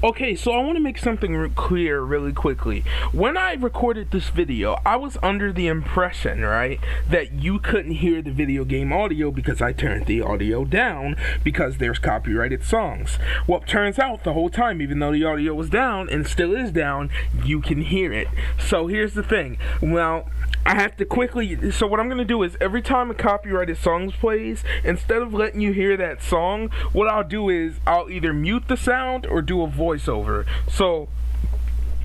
Okay, so I want to make something clear really quickly. When I recorded this video, I was under the impression, right, that you couldn't hear the video game audio because I turned the audio down because there's copyrighted songs. Well, it turns out the whole time, even though the audio was down and still is down, you can hear it. So here's the thing. Well, I have to quickly, so what I'm going to do is every time a copyrighted song plays, instead of letting you hear that song, what I'll do is I'll either mute the sound or do a voiceover. So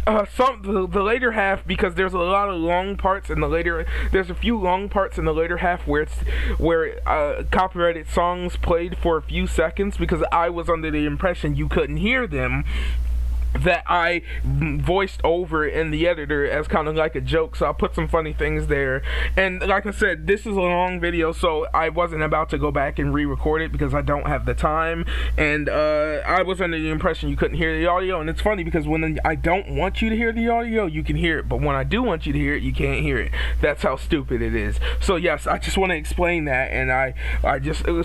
the later half, because there's a lot of long parts in the later, there's a few long parts in the later half where copyrighted songs played for a few seconds because I was under the impression you couldn't hear them, that I voiced over in the editor as kind of like a joke. So I'll put some funny things there. And like I said, this is a long video, so I wasn't about to go back and re-record it because I don't have the time. And I was under the impression you couldn't hear the audio. And it's funny because when I don't want you to hear the audio, you can hear it. But when I do want you to hear it, you can't hear it. That's how stupid it is. So yes, I just want to explain that. And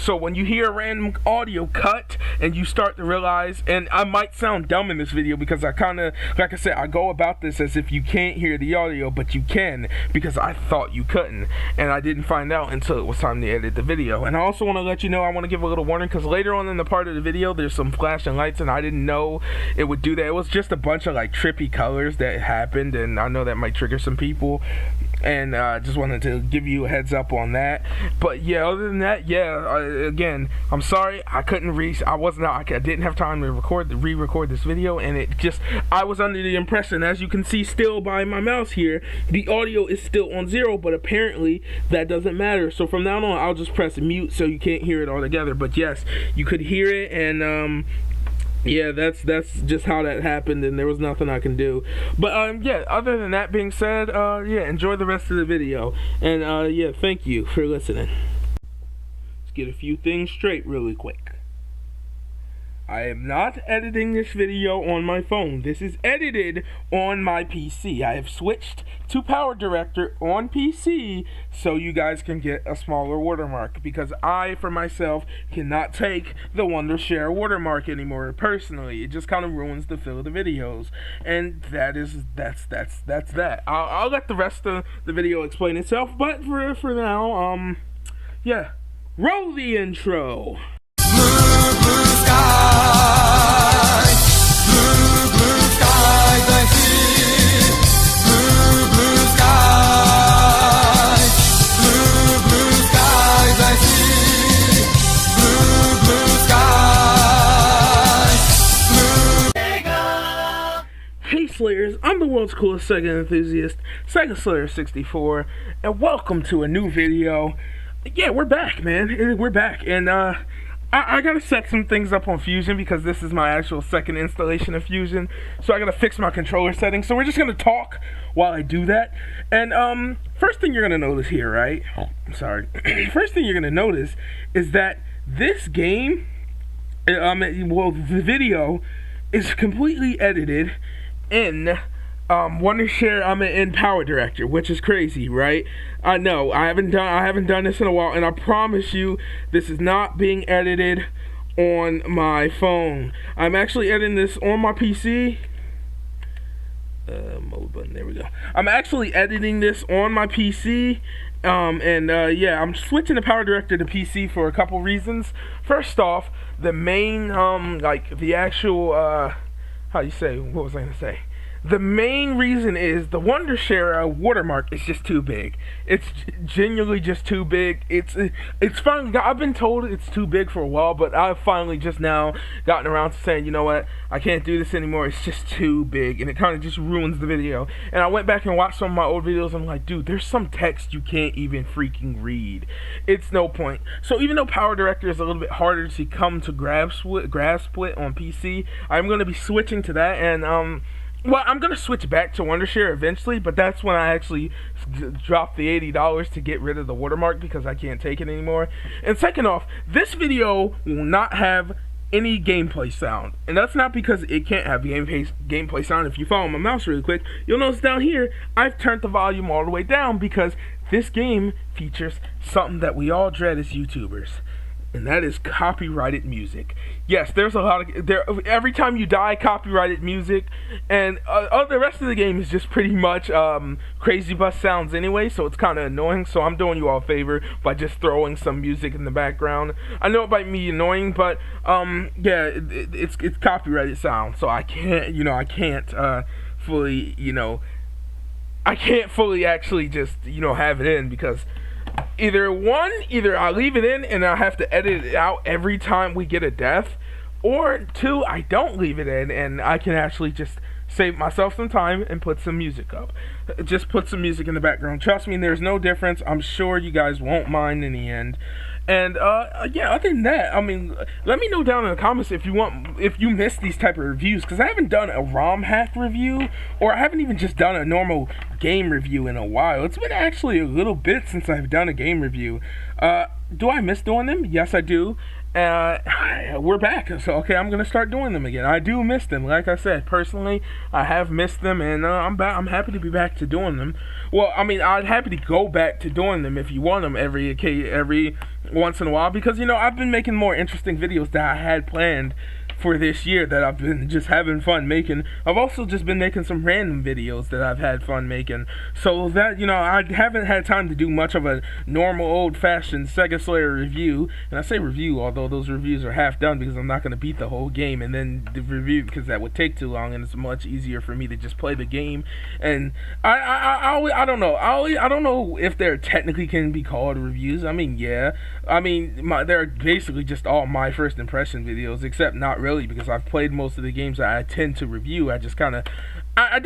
so when you hear a random audio cut and you start to realize, and I might sound dumb in this video because I kind of, like I said, I go about this as if you can't hear the audio, but you can, because I thought you couldn't, and I didn't find out until it was time to edit the video. And I also want to let you know, I want to give a little warning, because later on in the part of the video, there's some flashing lights, and I didn't know it would do that. It was just a bunch of like trippy colors that happened, and I know that might trigger some people. And just wanted to give you a heads up on that. But yeah, other than that, yeah, again, I'm sorry I couldn't I didn't have time to re-record this video, and I was under the impression, as you can see still by my mouse here, the audio is still on 0, but apparently that doesn't matter. So from now on, I'll just press mute so you can't hear it altogether. But yes, you could hear it, and yeah, that's just how that happened, and there was nothing I can do. But yeah, other than that being said, yeah, enjoy the rest of the video, and yeah, thank you for listening. Let's get a few things straight really quick. I am not editing this video on my phone. This is edited on my PC. I have switched to PowerDirector on PC so you guys can get a smaller watermark, because I, for myself, cannot take the Wondershare watermark anymore personally. It just kind of ruins the feel of the videos. And that's that. I'll let the rest of the video explain itself, but for now, yeah. Roll the intro. Blue skies, blue skies I see. Blue skies, blue skies I see. Blue skies, Hey Slayers, I'm the world's coolest Sega enthusiast, Sega Slayer 64, and welcome to a new video. Yeah, we're back, man. We're back, and I gotta set some things up on Fusion because this is my actual second installation of Fusion, so I gotta fix my controller settings. So we're just gonna talk while I do that. And first thing you're gonna notice here, right? Oh, I'm sorry. First thing you're gonna notice is that this game, well, the video is completely edited in Wondershare. I'm in PowerDirector, which is crazy, right? I know I haven't done this in a while, and I promise you, this is not being edited on my phone. I'm actually editing this on my PC. Mode button. There we go. I'm actually editing this on my PC. Yeah, I'm switching the PowerDirector to PC for a couple reasons. First off, the main like the actual how you say? What was I gonna say? The main reason is the Wondershare watermark is just too big. It's genuinely just too big. It's finally, I've been told it's too big for a while, but I've finally just now gotten around to saying, you know what, I can't do this anymore. It's just too big, and it kind of just ruins the video. And I went back and watched some of my old videos, and I'm like, dude, there's some text you can't even freaking read. It's no point. So even though PowerDirector is a little bit harder to come to grasp with on PC, I'm going to be switching to that, and well, I'm going to switch back to Wondershare eventually, but that's when I actually drop the $80 to get rid of the watermark because I can't take it anymore. And second off, this video will not have any gameplay sound. And that's not because it can't have gameplay sound. If you follow my mouse really quick, you'll notice down here, I've turned the volume all the way down because this game features something that we all dread as YouTubers. and that is copyrighted music. Yes, there's a lot of every time you die, copyrighted music, and the rest of the game is just pretty much Crazy Bus sounds anyway, so it's kind of annoying. So I'm doing you all a favor by just throwing some music in the background. I know it might be annoying, but yeah, it's copyrighted sound, so I can't fully I can't fully actually just have it in, because either I leave it in and I have to edit it out every time we get a death, or two, I don't leave it in and I can actually just save myself some time and put some music up. Just put some music in the background. Trust me, there's no difference. I'm sure you guys won't mind in the end. And yeah, other than that, I mean, let me know down in the comments if you missed these type of reviews, because I haven't done a ROM hack review, or I haven't even just done a normal game review in a while. It's been actually a little bit since I've done a game review. Do I miss doing them? Yes, I do. We're back, so okay, I'm gonna start doing them again. I do miss them, like I said. Personally, I have missed them, and I'm happy to be back to doing them. Well, I mean, I'm happy to go back to doing them if you want them every once in a while, because I've been making more interesting videos that I had planned for this year that I've been just having fun making. I've also just been making some random videos that I've had fun making, so that I haven't had time to do much of a normal old-fashioned Sega Slayer review. And I say review, although those reviews are half done, because I'm not going to beat the whole game and then the review, because that would take too long, and it's much easier for me to just play the game. And I don't know. I don't know if they're technically can be called reviews. I mean, yeah. I mean, they're basically just all my first impression videos, except not really, because I've played most of the games that I tend to review. I just kind of I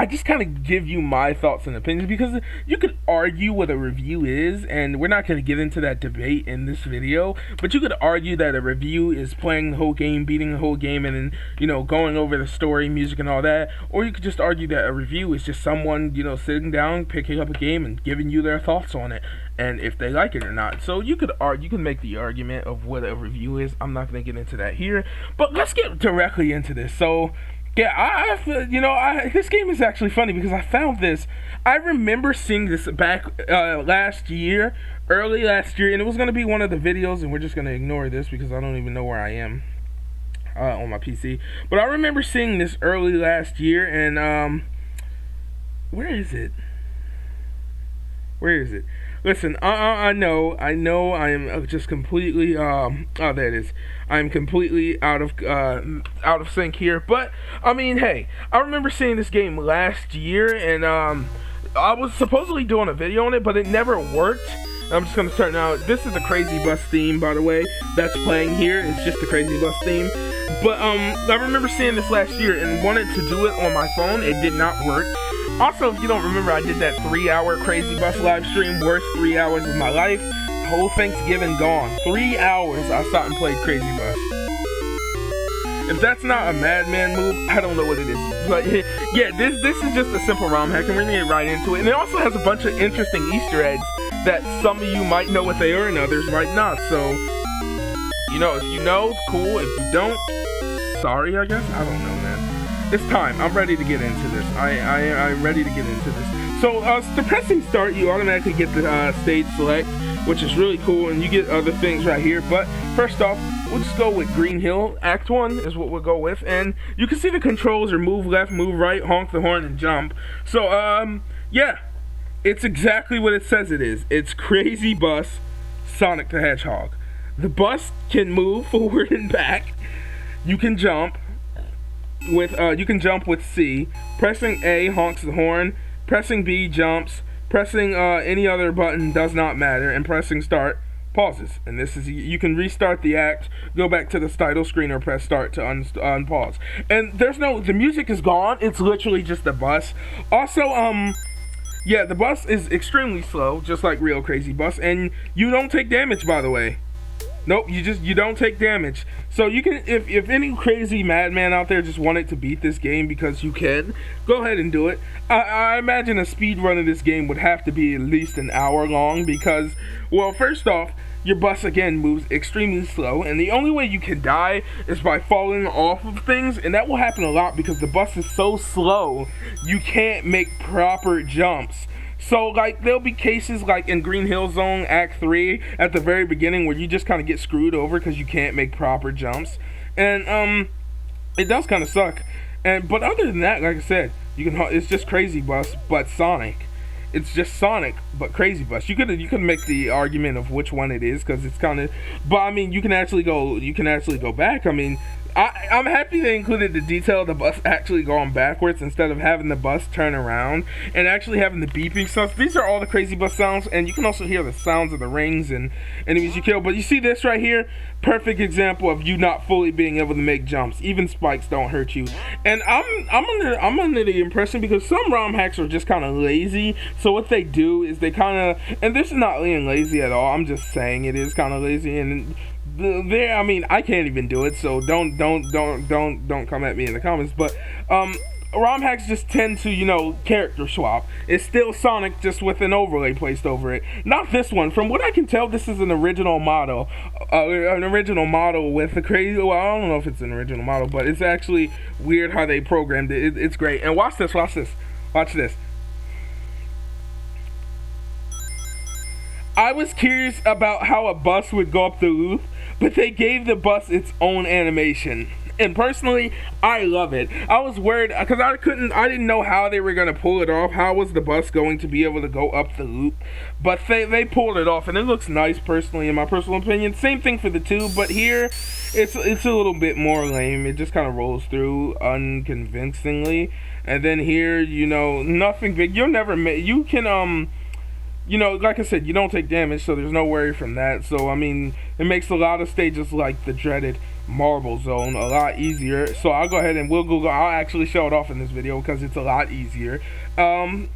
just kind of give you my thoughts and opinions, because you could argue what a review is, and we're not going to get into that debate in this video, but you could argue that a review is playing the whole game, beating the whole game, and then, going over the story, music, and all that. Or you could just argue that a review is just someone, sitting down, picking up a game, and giving you their thoughts on it, and if they like it or not. So you can make the argument of what a review is. I'm not going to get into that here, but let's get directly into this. So yeah, this game is actually funny, because I found this. I remember seeing this back early last year, and it was going to be one of the videos, and we're just going to ignore this because I don't even know where I am on my PC. But I remember seeing this early last year, and where is it? Listen, I know I am just completely oh, there it is. I'm completely out of sync here, but I mean, hey, I remember seeing this game last year, and I was supposedly doing a video on it, but it never worked. I'm just gonna start now. This is the Crazy Bus theme, by the way, that's playing here. It's just the Crazy Bus theme. But I remember seeing this last year and wanted to do it on my phone. It did not work. Also, if you don't remember, I did that 3-hour Crazy Bus live stream, worst 3 hours of my life. Whole Thanksgiving gone. 3 hours I sat and played Crazy Bus. If that's not a madman move, I don't know what it is. But yeah, this is just a simple ROM hack, and we're gonna get right into it. And it also has a bunch of interesting Easter eggs that some of you might know what they are and others might not. So, if you know, cool. If you don't, sorry, I guess. I don't know, man. It's time. I'm ready to get into this. I'm ready to get into this. So, pressing start, you automatically get the stage select, which is really cool, and you get other things right here. But first off, we'll just go with Green Hill. Act 1 is what we'll go with, and you can see the controls are move left, move right, honk the horn, and jump. So, yeah, it's exactly what it says it is. It's Crazy Bus Sonic the Hedgehog. The bus can move forward and back. You can jump with C. Pressing A honks the horn. Pressing B jumps. Pressing any other button does not matter, and pressing start pauses. And this is, you can restart the act, go back to the title screen, or press start to unpause. And the music is gone. It's literally just the bus. Also, yeah, the bus is extremely slow, just like real Crazy Bus, and you don't take damage, by the way. Nope, you don't take damage. So you can, if any crazy madman out there just wanted to beat this game because you can, go ahead and do it. I imagine a speed run of this game would have to be at least an hour long, because, well, first off, your bus again moves extremely slow, and the only way you can die is by falling off of things, and that will happen a lot because the bus is so slow you can't make proper jumps. So like there'll be cases like in Green Hill Zone Act 3 at the very beginning where you just kind of get screwed over because you can't make proper jumps, and it does kind of suck. And but other than that, like I said, it's just Crazy Bus but Sonic. It's just Sonic but Crazy Bus. You could make the argument of which one it is because it's kind of, but I mean you can actually go back. I mean, I'm happy they included the detail of the bus actually going backwards instead of having the bus turn around and actually having the beeping stuff. These are all the Crazy Bus sounds, and you can also hear the sounds of the rings and enemies you kill. But you see this right here? Perfect example of you not fully being able to make jumps. Even spikes don't hurt you. And I'm under the impression because some ROM hacks are just kind of lazy. So what they do is they kind of, and this is not being lazy at all. I'm just saying it is kind of lazy, and I mean, I can't even do it, so don't come at me in the comments. But ROM hacks just tend to, character swap. It's still Sonic, just with an overlay placed over it. Not this one. From what I can tell, this is an original model. With the crazy. Well, I don't know if it's an original model, but it's actually weird how they programmed it. It's great. And watch this. Watch this. I was curious about how a bus would go up the loop, but they gave the bus its own animation. And personally, I love it. I was worried because I didn't know how they were going to pull it off. How was the bus going to be able to go up the loop? But they pulled it off, and it looks nice personally, in my personal opinion. Same thing for the 2, but here it's a little bit more lame. It just kind of rolls through unconvincingly. And then here, nothing big. You can like I said, you don't take damage, so there's no worry from that. So, I mean, it makes a lot of stages like the dreaded Marble Zone a lot easier. So, I'll go ahead and I'll actually show it off in this video because it's a lot easier. Yeah,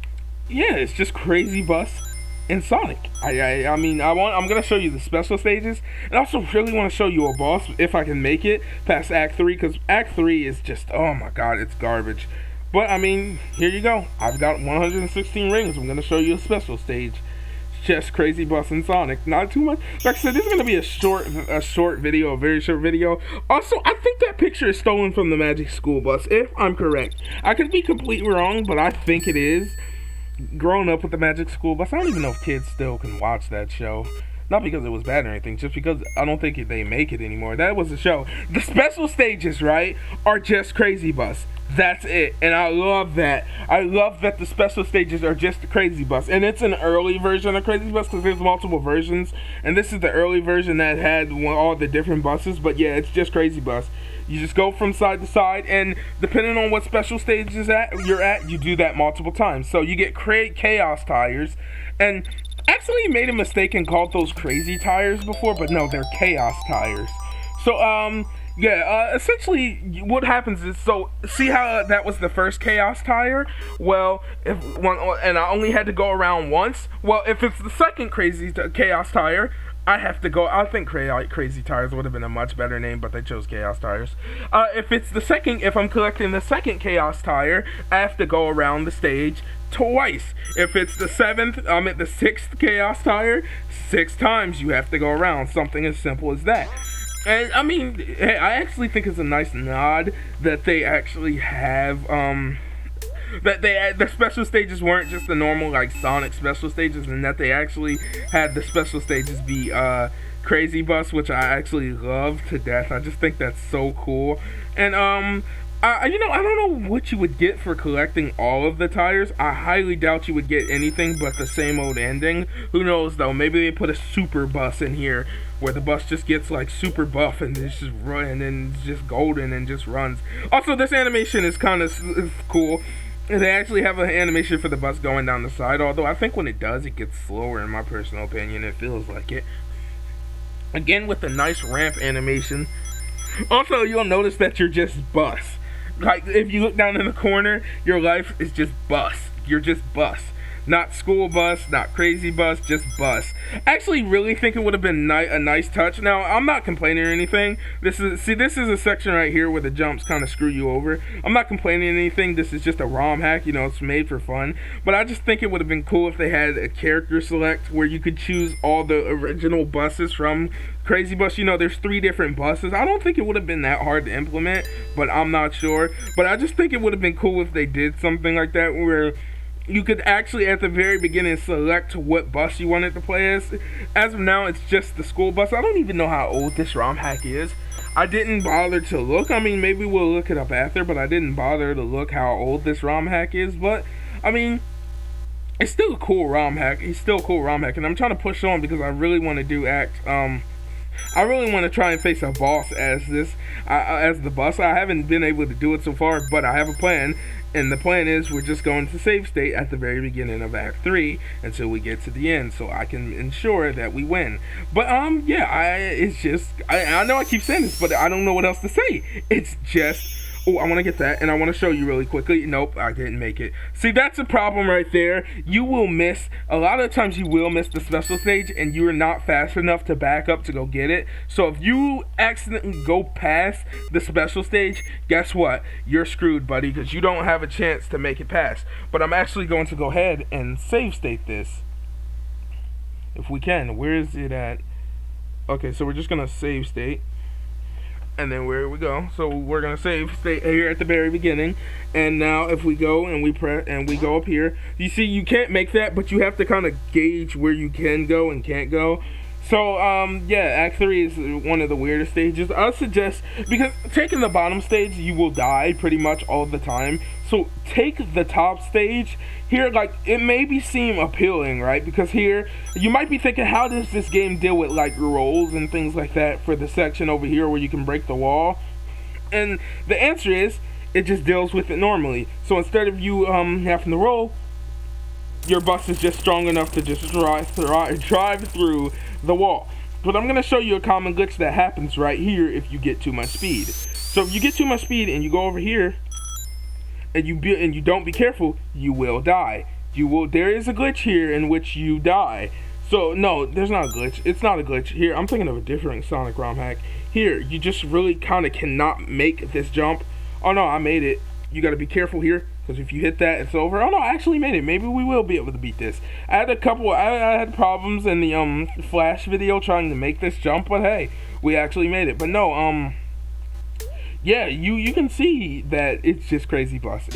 it's just Crazy Bus and Sonic. I mean, I'm going to show you the special stages. And I also really want to show you a boss, if I can make it, past Act 3. Because Act 3 is just, oh my god, it's garbage. But, I mean, here you go. I've got 116 rings. I'm going to show you a special stage. It's just Crazy Bus and Sonic. Not too much. Like I said, this is going to be a short video, a very short video. Also, I think that picture is stolen from the Magic School Bus, if I'm correct. I could be completely wrong, but I think it is. Growing up with the Magic School Bus, I don't even know if kids still can watch that show. Not because it was bad or anything, just because I don't think they make it anymore. That was the show. The special stages, right, are just Crazy Bus. That's it, and I love that. I love that the special stages are just the Crazy Bus, and it's an early version of Crazy Bus because there's multiple versions, and this is the early version that had all the different buses. But yeah, it's just Crazy Bus. You just go from side to side, and depending on what special stage you're at, you do that multiple times. So you get Chaos Tires, and actually made a mistake and called those Crazy Tires before, but no, they're Chaos Tires. So yeah, essentially what happens is, so see how that was the first Chaos Tire? Well, and I only had to go around once. Well, if it's the second Chaos Tire, I have to go. I think Crazy Tires would have been a much better name, but they chose Chaos Tires. If I'm collecting the second Chaos Tire, I have to go around the stage twice. If it's the sixth Chaos Tire, 6 times you have to go around. Something as simple as that. And I mean, I actually think it's a nice nod that they actually have the special stages weren't just the normal like Sonic special stages, and that they actually had the special stages be Crazy Bus, which I actually love to death. I just think that's so cool. And I don't know what you would get for collecting all of the tires. I highly doubt you would get anything but the same old ending. Who knows though? Maybe they put a super bus in here where the bus just gets like super buff and it's just run and it's just golden and just runs. Also, this animation is kind of cool. They actually have an animation for the bus going down the side, although I think when it does, it gets slower in my personal opinion. It feels like it. Again, with the nice ramp animation. Also, you'll notice that you're just bus. Like, if you look down in the corner, your life is just bus. You're just bus. Not school bus, not Crazy Bus, just bus. Actually, really think it would have been a nice touch. Now, I'm not complaining or anything. This is a section right here where the jumps kind of screw you over. I'm not complaining or anything. This is just a ROM hack. It's made for fun. But I just think it would have been cool if they had a character select where you could choose all the original buses from Crazy Bus. There's 3 different buses. I don't think it would have been that hard to implement, but I'm not sure. But I just think it would have been cool if they did something like that where you could actually at the very beginning select what bus you wanted to play as. As of now, it's just the school bus. I don't even know how old this ROM hack is. I didn't bother to look. I mean, maybe we'll look it up after, but I didn't bother to look how old this ROM hack is. But, I mean, it's still a cool ROM hack. It's still a cool ROM hack, and I'm trying to push on because I really want to do I really want to try and face a boss as as the bus. I haven't been able to do it so far, but I have a plan. And the plan is we're just going to save state at the very beginning of Act 3 until we get to the end, so I can ensure that we win. But yeah, it's just I know I keep saying this, but I don't know what else to say. It's just, oh, I want to get that, and I want to show you really quickly. Nope, I didn't make it. See, that's a problem right there. You will miss, a lot of times you will miss the special stage, and you are not fast enough to back up to go get it. So if you accidentally go past the special stage, guess what? You're screwed, buddy, because you don't have a chance to make it past. But I'm actually going to go ahead and save state this. If we can. Where is it at? Okay, so we're just going to save state. And then where we go, so we're gonna save state here at the very beginning. And now if we go and we press and we go up here, you see you can't make that, but you have to kind of gauge where you can go and can't go. So yeah, Act 3 is one of the weirdest stages. I suggest, because taking the bottom stage you will die pretty much all the time, so take the top stage. Here, like, it maybe seem appealing, right? Because here, you might be thinking, how does this game deal with, like, rolls and things like that for the section over here where you can break the wall? And the answer is, it just deals with it normally. So instead of you having to roll, your bus is just strong enough to just drive through the wall. But I'm going to show you a common glitch that happens right here if you get too much speed. So if you get too much speed and you go over here, and you don't be careful, you will die. There is a glitch here in which you die. So no, there's not a glitch. It's not a glitch. Here, I'm thinking of a different Sonic ROM hack. Here, you just really kind of cannot make this jump. Oh no, I made it. You got to be careful here, because if you hit that, it's over. Oh no, I actually made it. Maybe we will be able to beat this. I had problems in the Flash video trying to make this jump, but hey, we actually made it. But no, yeah, you can see that it's just crazy bus.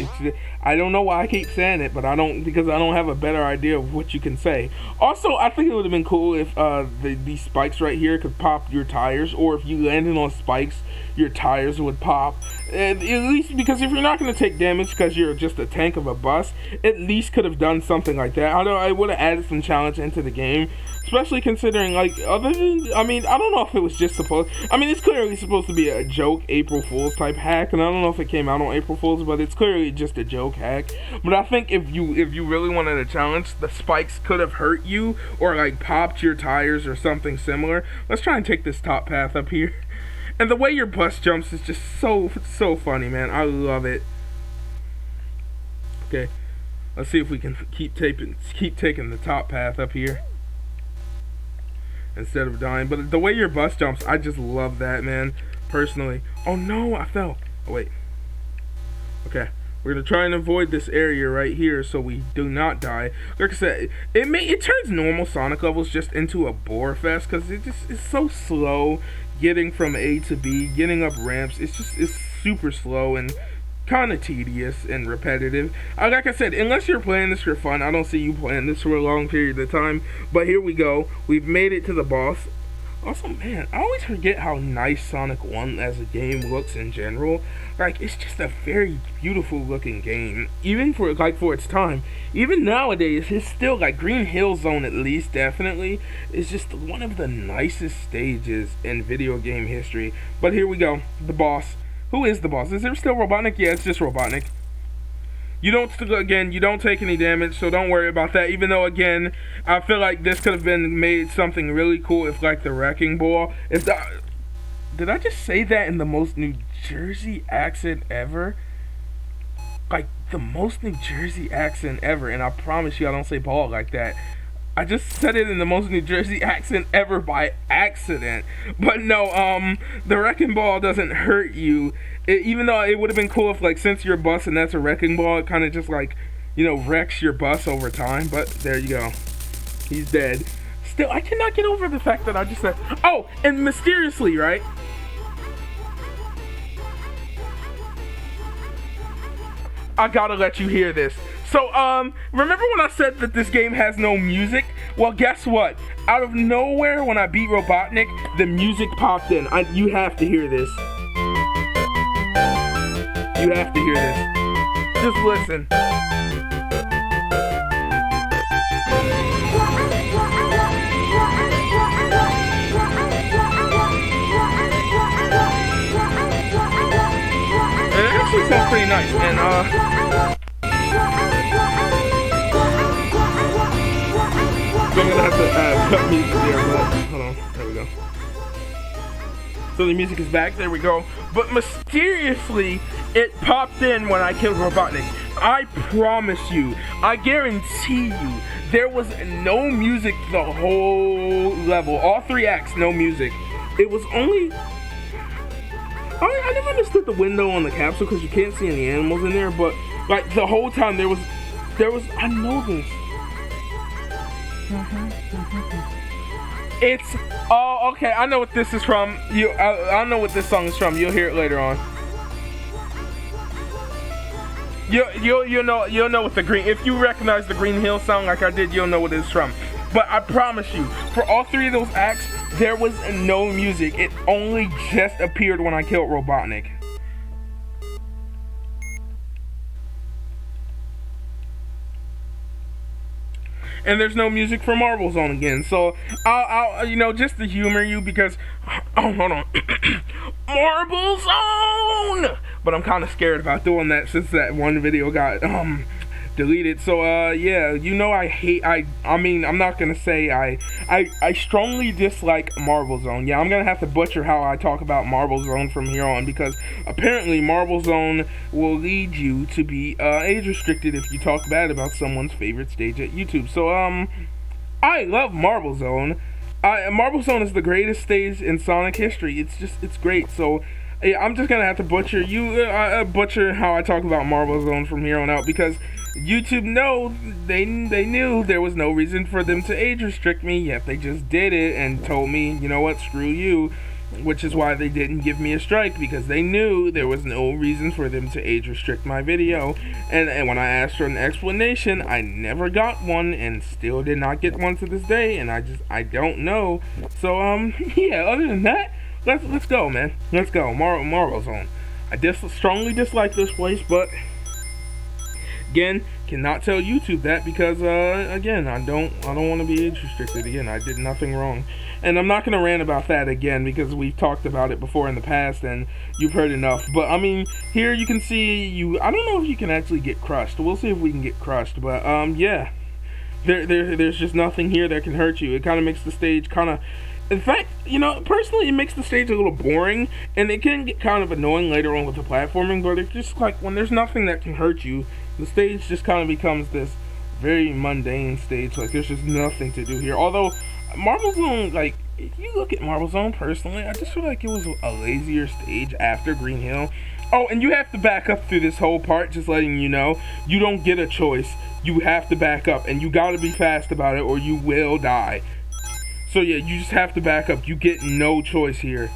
I don't know why I keep saying it, but because I don't have a better idea of what you can say. Also, I think it would have been cool if these spikes right here could pop your tires, or if you landed on spikes, your tires would pop. At least, because if you're not going to take damage because you're just a tank of a bus, at least could have done something like that. I would have added some challenge into the game. Especially considering, like, other than, I mean, I don't know if it was just supposed, I mean, it's clearly supposed to be a joke April Fool's type hack, and I don't know if it came out on April Fool's, but it's clearly just a joke hack. But I think if you really wanted a challenge, the spikes could have hurt you, or, like, popped your tires or something similar. Let's try and take this top path up here. And the way your bus jumps is just so funny, man. I love it. Okay, let's see if we can keep taking the top path up here instead of dying. But the way your bus jumps, I just love that, man, personally. Oh no, I fell. Oh wait. Okay, we're gonna try and avoid this area right here so we do not die. Like I said, it turns normal Sonic levels just into a bore fest, because it's so slow getting from A to B, getting up ramps. It's super slow and kind of tedious and repetitive. Like I said, unless you're playing this for fun, I don't see you playing this for a long period of time. But here we go. We've made it to the boss. Also, man, I always forget how nice Sonic 1 as a game looks in general. Like, it's just a very beautiful looking game, even for its time. Even nowadays, it's still, like, Green Hill Zone, at least, definitely, is just one of the nicest stages in video game history. But here we go, the boss. Who is the boss? Is there still Robotnik? Yeah, it's just Robotnik. You don't take any damage, so don't worry about that. Even though, again, I feel like this could have been made something really cool if, like, the Wrecking Ball. Did I just say that in the most New Jersey accent ever? Like, the most New Jersey accent ever, and I promise you I don't say ball like that. I just said it in the most New Jersey accent ever by accident. But no, the Wrecking Ball doesn't hurt you. Even though it would have been cool if, like, since you're a bus and that's a Wrecking Ball, it kind of just, like, you know, wrecks your bus over time. But there you go. He's dead. Still, I cannot get over the fact that I just said, oh, and mysteriously, right? I gotta let you hear this. So, remember when I said that this game has no music? Well, guess what? Out of nowhere, when I beat Robotnik, the music popped in. You have to hear this. You have to hear this. Just listen. It actually sounds pretty nice, and so I'm gonna have to cut music there, but hold on, there we go. So the music is back, there we go. But mysteriously, it popped in when I killed Robotnik. I promise you, I guarantee you, there was no music the whole level. All 3 acts, no music. It was only... I never understood the window on the capsule because you can't see any animals in there, but like the whole time there was, I know this. It's, oh, okay, I know what this is from. I know what this song is from. You'll hear it later on. You'll know what the green, if you recognize the Green Hill song like I did, you'll know what it's from. But I promise you, for all 3 of those acts, there was no music. It only just appeared when I killed Robotnik. And there's no music for Marble Zone again. So I'll you know, just to humor you because, oh, hold on. Marble Zone! But I'm kind of scared about doing that since that one video got deleted. So yeah, you know, I mean, I'm not gonna say I strongly dislike Marble Zone. Yeah, I'm gonna have to butcher how I talk about Marble Zone from here on, because apparently Marble Zone will lead you to be age restricted if you talk bad about someone's favorite stage at YouTube. So I love Marble Zone. Marble Zone is the greatest stage in Sonic history. It's great. So yeah, I'm just gonna have to butcher butcher how I talk about Marble Zone from here on out, because YouTube they knew there was no reason for them to age restrict me, yet they just did it and told me, you know what, screw you, which is why they didn't give me a strike, because they knew there was no reason for them to age restrict my video. And when I asked for an explanation, I never got one, and still did not get one to this day, and I don't know. So yeah, other than that, let's go, man. Let's go. Marble Zone. I strongly dislike this place, but again, cannot tell YouTube that because again, I don't want to be age restricted. Again, I did nothing wrong, and I'm not gonna rant about that again because we've talked about it before in the past and you've heard enough. But I mean, here you can see I don't know if you can actually get crushed. We'll see if we can get crushed. But yeah, there's just nothing here that can hurt you. It kind of makes the stage kind of. In fact, you know, personally, it makes the stage a little boring, and it can get kind of annoying later on with the platforming, but it's just like, when there's nothing that can hurt you, the stage just kind of becomes this very mundane stage, like, there's just nothing to do here. Although, Marble Zone, like, if you look at Marble Zone, personally, I just feel like it was a lazier stage after Green Hill. Oh, and you have to back up through this whole part, just letting you know, you don't get a choice. You have to back up, and you gotta be fast about it, or you will die. So yeah, you just have to back up. You get no choice here.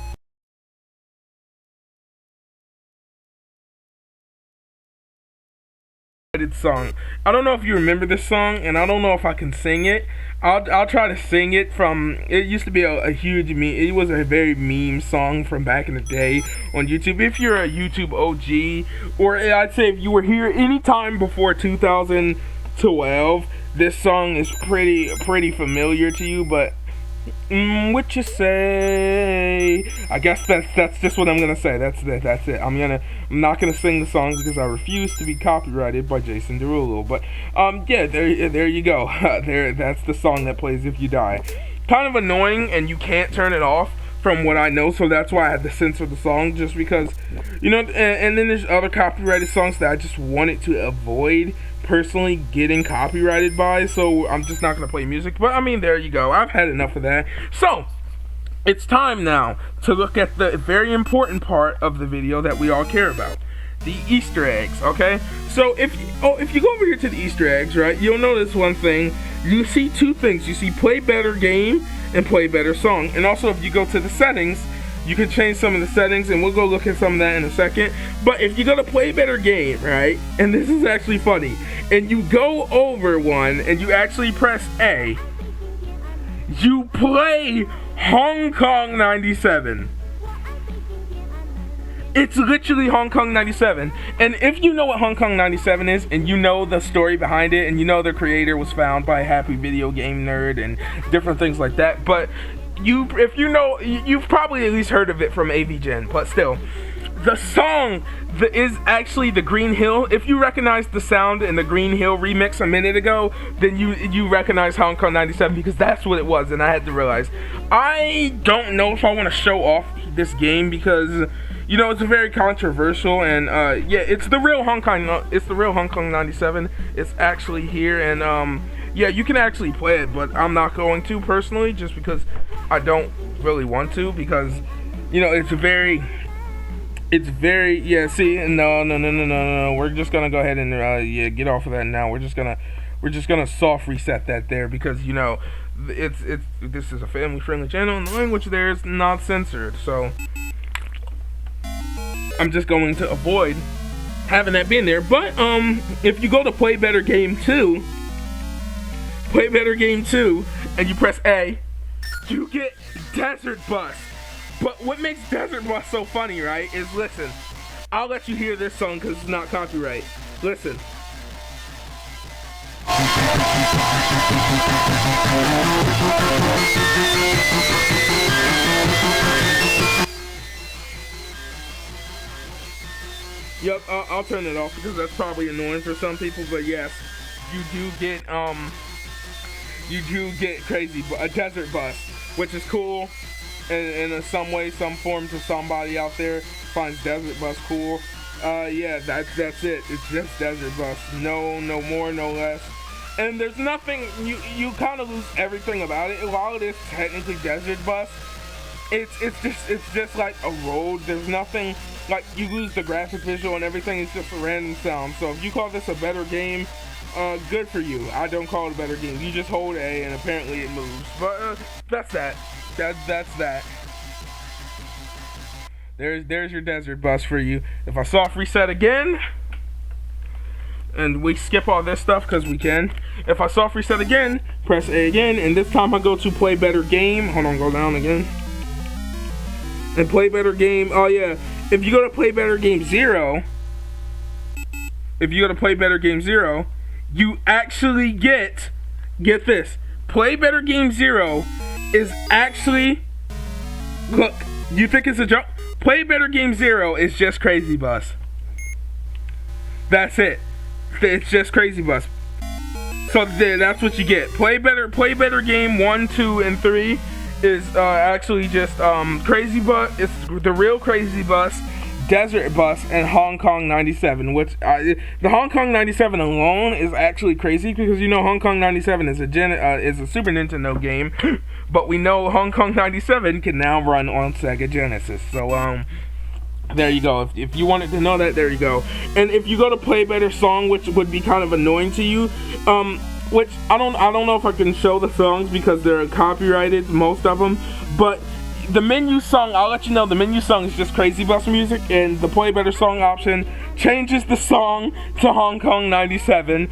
Song. I don't know if you remember this song, and I don't know if I can sing it. I'll try to sing it from. It used to be a huge meme. It was a very meme song from back in the day on YouTube. If you're a YouTube OG, or I'd say if you were here anytime before 2012, this song is pretty familiar to you. But what you say? I guess that's just what I'm gonna say. That's it. I'm not gonna sing the song because I refuse to be copyrighted by Jason Derulo. But yeah, there you go. That's the song that plays if you die. Kind of annoying, and you can't turn it off from what I know. So that's why I had to censor the song, just because, you know. And then there's other copyrighted songs that I just wanted to avoid personally getting copyrighted by, so I'm just not gonna play music. But I mean, there you go. I've had enough of that. So it's time now to look at the very important part of the video that we all care about, the Easter eggs. Okay, so if you go over here to the Easter eggs, right, you'll notice one thing. You see two things. You see play better game and play better song. And also, if you go to the settings, you can change some of the settings, and we'll go look at some of that in a second. But if you go to play better game, right, and this is actually funny, and you go over one and you actually press A, you play Hong Kong 97. It's literally Hong Kong 97. And if you know what Hong Kong 97 is, and you know the story behind it, and you know the creator was found by Happy Video Game Nerd and different things like that, but if you know, you've probably at least heard of it from AVGen, but still, the song is actually the Green Hill. If you recognize the sound in the Green Hill remix a minute ago, then you recognize Hong Kong 97, because that's what it was, and I had to realize. I don't know if I want to show off this game because, you know, it's very controversial, and yeah, it's the real Hong Kong 97. It's actually here, and yeah, you can actually play it, but I'm not going to personally, just because I don't really want to, because, you know, it's very, yeah, see, no, we're just gonna go ahead and yeah, get off of that now. We're just gonna soft reset that there, because, you know, this is a family friendly channel and the language there is not censored, so I'm just going to avoid having that being there. But if you go to Play Better Game 2, and you press A, you get Desert Bus. But what makes Desert Bus so funny, right, is, listen, I'll let you hear this song because it's not copyright. Listen. Yep, I'll turn it off because that's probably annoying for some people, but yes, you do get crazy a Desert Bus, which is cool, and in some way, some form, to somebody out there finds Desert Bus cool. Yeah, that's it. It's just Desert Bus. No more, no less. And there's nothing, you kind of lose everything about it. While it is technically Desert Bus, it's just like a road. There's nothing, like, you lose the graphic visual and everything. It's just a random sound. So if you call this a better game, good for you. I don't call it a better game. You just hold A and apparently it moves. But that's that. That's that. There's your Desert Bus for you. If I soft reset again, and we skip all this stuff because we can. If I soft reset again, press A again, and this time I go to Play Better Game. Hold on, go down again. And Play Better Game. Oh yeah, if you go to Play Better Game 0, you actually get this. Play Better Game 0 is actually, look, you think it's a joke? Play Better Game 0 is just Crazy Bus. That's it. It's just Crazy Bus. So that's what you get. Play Better Game 1, 2, and 3 is actually just Crazy Bus. It's the real Crazy Bus, Desert Bus, and Hong Kong 97. Which the Hong Kong 97 alone is actually crazy, because, you know, Hong Kong 97 is a Super Nintendo game, but we know Hong Kong 97 can now run on Sega Genesis. So there you go. If you wanted to know that, there you go. And if you go to Play Better Song, which would be kind of annoying to you, which I don't know if I can show the songs because they're copyrighted, most of them, but the menu song, I'll let you know, the menu song is just Crazy Bus music, and the Play Better Song option changes the song to Hong Kong 97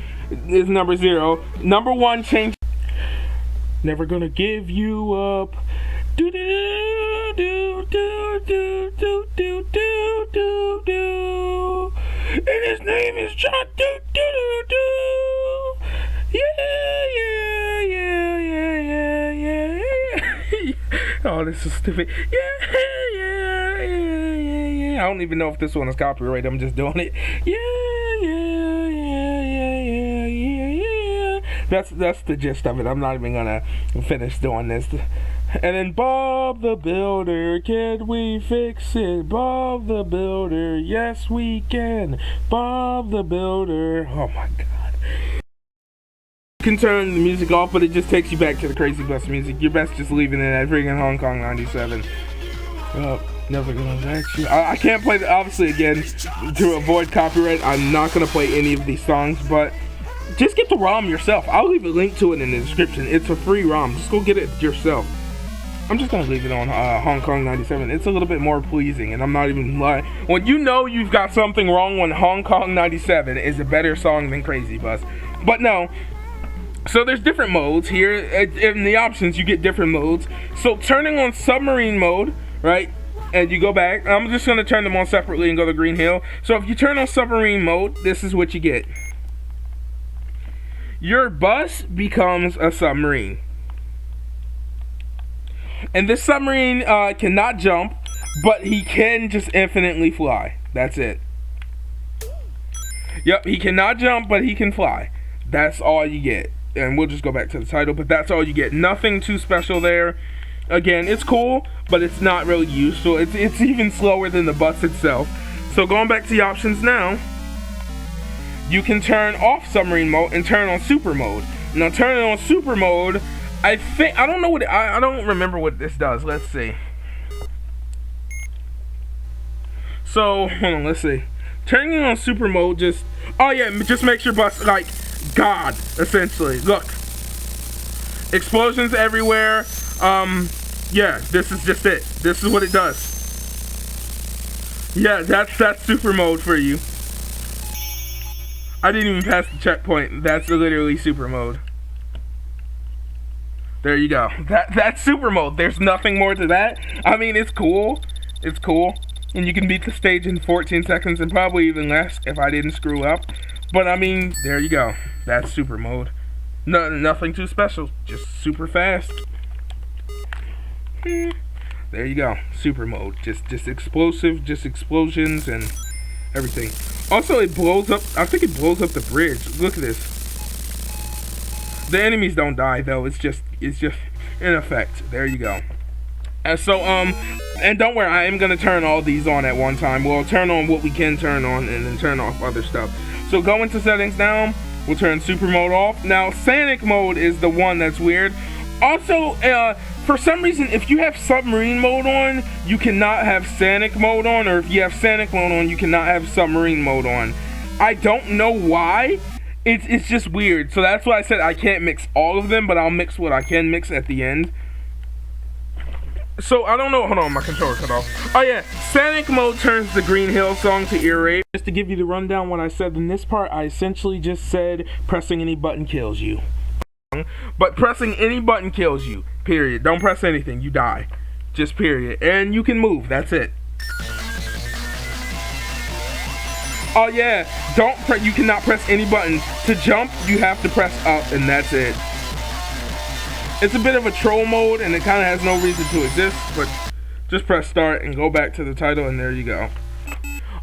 is number 0. Number 1 change. Never gonna give you up. Do do do do do do do do do do. And his name is John. Do do do do. Yeah. Oh, this is stupid. Yeah. I don't even know if this one is copyrighted. I'm just doing it. Yeah. That's the gist of it. I'm not even gonna finish doing this. And then Bob the Builder, can we fix it? Bob the Builder, yes we can. Bob the Builder. Oh my god. You can turn the music off, but it just takes you back to the Crazy Bus music. You're best just leaving it at freaking Hong Kong 97. Never gonna let you. I can't play the, obviously, again, to avoid copyright, I'm not gonna play any of these songs, but just get the ROM yourself. I'll leave a link to it in the description. It's a free ROM. Just go get it yourself. I'm just gonna leave it on Hong Kong 97. It's a little bit more pleasing, and I'm not even lying. When you know you've got something wrong, when Hong Kong 97 is a better song than Crazy Bus. But no. So there's different modes here. In the options, you get different modes. So turning on submarine mode, right? And you go back. I'm just gonna turn them on separately and go to Green Hill. So if you turn on submarine mode, this is what you get. Your bus becomes a submarine. And this submarine cannot jump, but he can just infinitely fly. That's it. Yep, he cannot jump, but he can fly. That's all you get. And we'll just go back to the title, but that's all you get. Nothing too special there. Again, it's cool, but it's not really useful. It's even slower than the bus itself. So going back to the options now, you can turn off submarine mode and turn on super mode. Now turning on super mode, I don't remember what this does. Let's see. So hold on, let's see. Turning on super mode just makes your bus like God, essentially. Look, explosions everywhere. Yeah, this is just it. This is what it does. Yeah, that's super mode for you. I didn't even pass the checkpoint. That's literally super mode. There you go. That's super mode. There's nothing more to that. I mean, it's cool. It's cool. And you can beat the stage in 14 seconds and probably even less if I didn't screw up. But I mean, there you go. That's super mode. Nothing too special. Just super fast. There you go. Super mode. Just explosive, just explosions and everything. Also, it blows up. I think it blows up the bridge. Look at this. The enemies don't die though. It's just in effect. There you go. And so and don't worry, I am gonna turn all these on at one time. We'll turn on what we can turn on and then turn off other stuff. So go into settings now. We'll turn super mode off. Now Sonic mode is the one that's weird. Also, for some reason, if you have submarine mode on, you cannot have Sonic mode on, or if you have Sonic mode on, you cannot have submarine mode on. I don't know why. It's just weird. So that's why I said I can't mix all of them, but I'll mix what I can mix at the end. So I don't know. Hold on, my controller cut off. Oh yeah, Sonic mode turns the Green Hill song to ear rape. Just to give you the rundown, what I said in this part, I essentially just said pressing any button kills you. But pressing any button kills you. Period. Don't press anything. You die. Just period. And you can move. That's it. Oh yeah, you cannot press any button. To jump, you have to press up, and that's it. It's a bit of a troll mode, and it kind of has no reason to exist, but just press start and go back to the title, and there you go.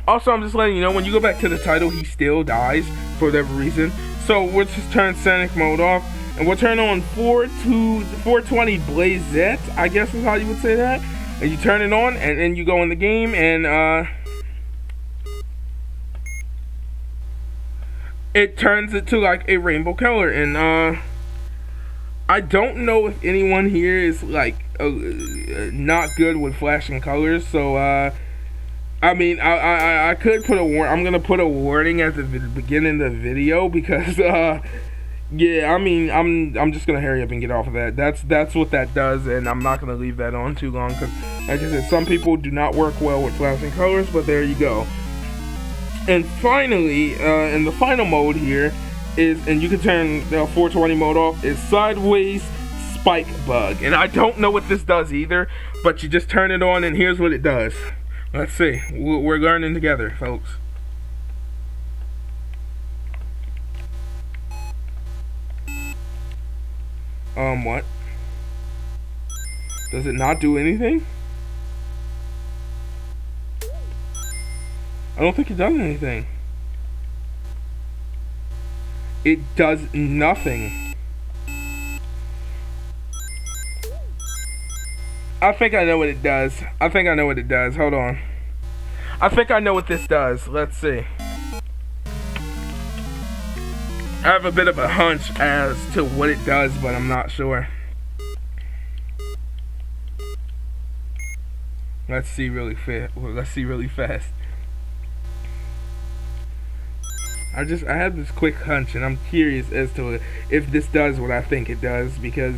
Also, I'm just letting you know, when you go back to the title, he still dies for whatever reason. So we'll just turn Sonic mode off, and we'll turn on 420 Blazette, I guess is how you would say that. And you turn it on, and then you go in the game, and it turns it to like a rainbow color. And I don't know if anyone here is like not good with flashing colors, so I mean, I could put I'm gonna put a warning at the beginning of the video, because yeah, I mean, I'm just gonna hurry up and get off of that. That's what that does, and I'm not gonna leave that on too long, because like I said, some people do not work well with flashing colors, but there you go. And finally, in the final mode here is, and you can turn the 420 mode off, is Sideways Spike Bug. And I don't know what this does either, but you just turn it on, and here's what it does. Let's see. We're learning together, folks. What? Does it not do anything? I don't think it does anything. It does nothing. I think I know what it does. Hold on. I think I know what this does. Let's see. I have a bit of a hunch as to what it does, but I'm not sure. Let's see really fast. I had this quick hunch, and I'm curious as to if this does what I think it does, because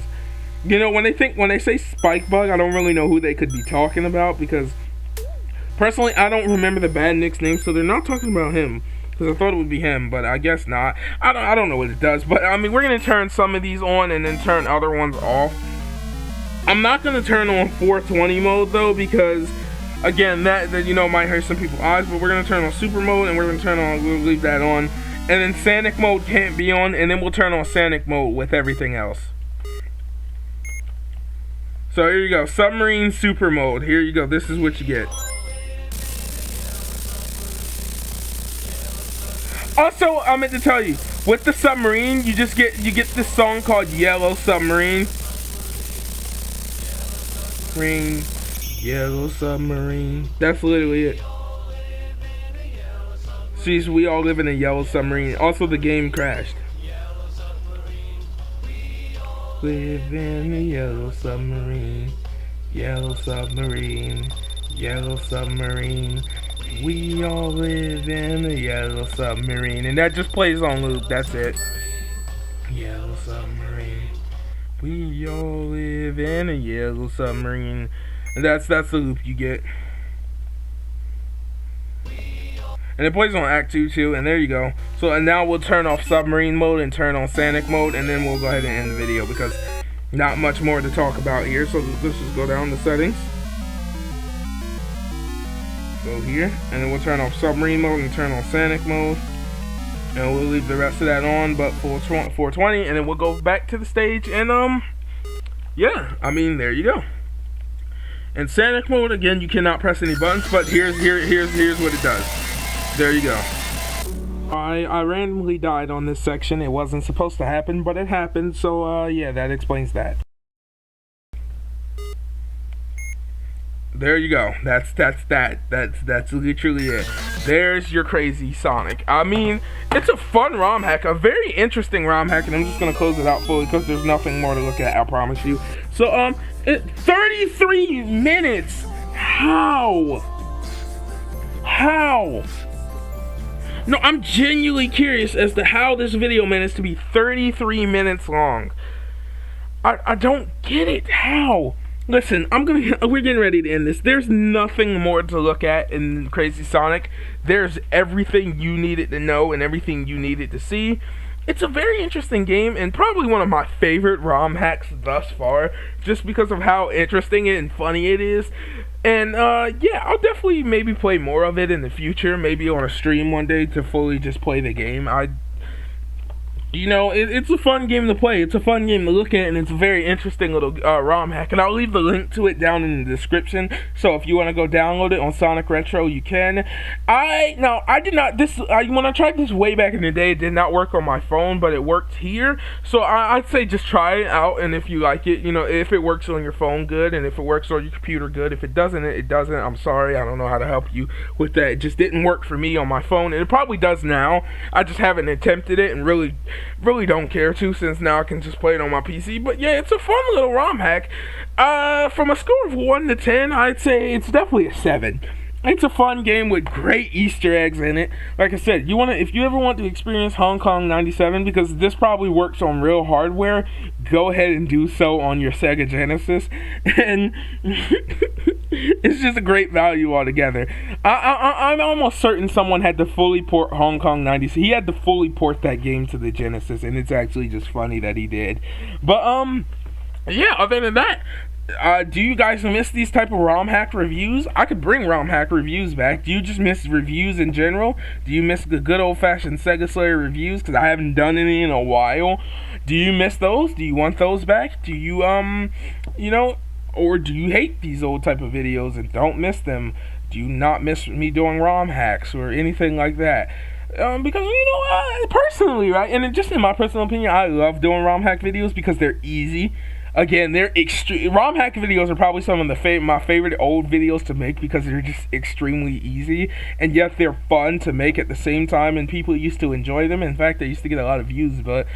You know, when they say Spike Bug, I don't really know who they could be talking about, because personally, I don't remember the Bad Nick's name, so they're not talking about him. Because I thought it would be him, but I guess not. I don't know what it does, but I mean, we're gonna turn some of these on and then turn other ones off. I'm not gonna turn on 420 mode though, because again, that you know, might hurt some people's eyes. But we're gonna turn on super mode, and we'll leave that on, and then Sanic mode can't be on, and then we'll turn on Sanic mode with everything else. So here you go, submarine super mode. Here you go. This is what you get. Also, I meant to tell you, with the submarine, you get this song called Yellow Submarine. Ring, Yellow Submarine. That's literally it. See, so we all live in a yellow submarine. Also, the game crashed. Live in a yellow submarine. Yellow submarine. Yellow submarine. We all live in a yellow submarine. And that just plays on loop. That's it. Yellow submarine. We all live in a yellow submarine. And that's the loop you get. And it plays on Act 2 too. And there you go. So and now we'll turn off submarine mode and turn on Sanic mode. And then we'll go ahead and end the video, because not much more to talk about here. So let's just go down to settings. Go here, and then we'll turn off submarine mode and turn on Sanic mode, and we'll leave the rest of that on, but for 420, and then we'll go back to the stage, and yeah, I mean, there you go. In Sanic mode, again, you cannot press any buttons, but here's what it does. There you go. I randomly died on this section. It wasn't supposed to happen, but it happened, so yeah, that explains that. There you go. That's literally it. There's your crazy Sonic. I mean, it's a fun ROM hack, a very interesting ROM hack, and I'm just gonna close it out fully because there's nothing more to look at, I promise you. So 33 minutes. How? No, I'm genuinely curious as to how this video managed to be 33 minutes long. I don't get it. How? Listen, we're getting ready to end this. There's nothing more to look at in Crazy Sonic. There's everything you needed to know and everything you needed to see. It's a very interesting game, and probably one of my favorite ROM hacks thus far, just because of how interesting and funny it is. And yeah, I'll definitely maybe play more of it in the future, maybe on a stream one day to fully just play the game. You know, it's a fun game to play. It's a fun game to look at, and it's a very interesting little ROM hack. And I'll leave the link to it down in the description. So if you want to go download it on Sonic Retro, you can. When I tried this way back in the day, it did not work on my phone, but it worked here. So I'd say just try it out, and if you like it, you know, if it works on your phone, good, and if it works on your computer, good. If it doesn't, it doesn't. I'm sorry, I don't know how to help you with that. It just didn't work for me on my phone, and it probably does now. I just haven't attempted it, and really don't care to, since now I can just play it on my PC. But yeah, it's a fun little ROM hack. From a score of 1 to 10, I'd say it's definitely a 7. It's a fun game with great Easter eggs in it. Like I said, if you ever want to experience Hong Kong 97, because this probably works on real hardware, go ahead and do so on your Sega Genesis. And it's just a great value altogether. I'm almost certain someone had to fully port Hong Kong 97. He had to fully port that game to the Genesis, and it's actually just funny that he did. But yeah, other than that, do you guys miss these type of ROM hack reviews? I could bring ROM hack reviews back. Do you just miss reviews in general? Do you miss the good old-fashioned Sega Slayer reviews? Because I haven't done any in a while. Do you miss those? Do you want those back? Do you, you know, or do you hate these old type of videos and don't miss them? Do you not miss me doing ROM hacks or anything like that? Because, you know, personally, right, and just in my personal opinion, I love doing ROM hack videos because they're easy. Again, they're ROM hack videos are probably some of my favorite old videos to make because they're just extremely easy, and yet they're fun to make at the same time, and people used to enjoy them. In fact, they used to get a lot of views. But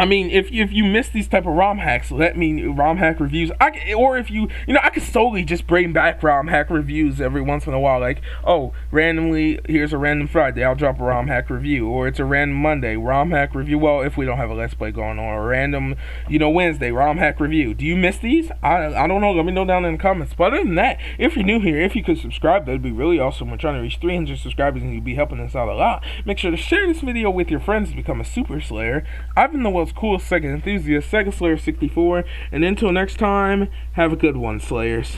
I mean, if you miss these type of ROM hacks, let me ROM hack reviews. Or if I could solely just bring back ROM hack reviews every once in a while. Like, oh, randomly, here's a random Friday, I'll drop a ROM hack review, or it's a random Monday ROM hack review. Well, if we don't have a Let's Play going on, or a random, Wednesday ROM hack review. Do you miss these? I don't know. Let me know down in the comments. But other than that, if you're new here, if you could subscribe, that'd be really awesome. We're trying to reach 300 subscribers, and you'd be helping us out a lot. Make sure to share this video with your friends to become a Super Slayer. I've been the world's coolest Sega enthusiast, Sega Slayer 64, and until next time, have a good one, Slayers.